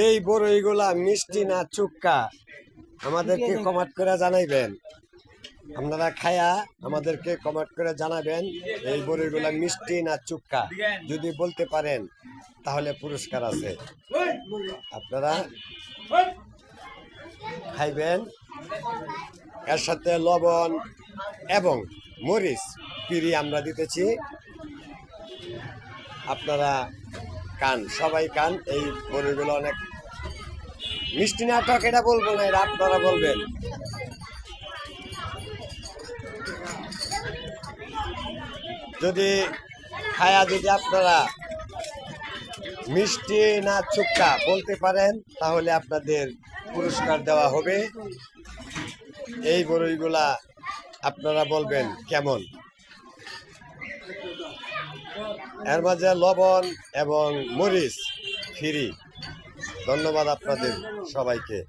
এই বড়ইগুলা মিষ্টি না চুক্কা আমাদেরকে কমেন্ট করে জানাইবেন। আপনারা খায়া আমাদেরকে কমেন্ট করে জানাবেন এই বড়ইগুলা মিষ্টি না চুক্কা। যদি বলতে পারেন তাহলে পুরস্কার আছে, আপনারা খাইবেন। এর সাথে লবণ এবং মরিচ পিরি আমরা দিতেছি, আপনারা কান, সবাই কান। এই বড়িগুলো অনেক মিষ্টি নাটক, এটা বলবো না, এটা আপনারা বলবেন। যদি খায়া যদি আপনারা মিষ্টি না চুক্কা বলতে পারেন তাহলে আপনাদের পুরস্কার দেওয়া হবে। এই বড়িগুলা আপনারা বলবেন কেমন। এর মাঝে লবণ এবং মরিচ ফ্রি। ধন্যবাদ আপনাদের সবাইকে।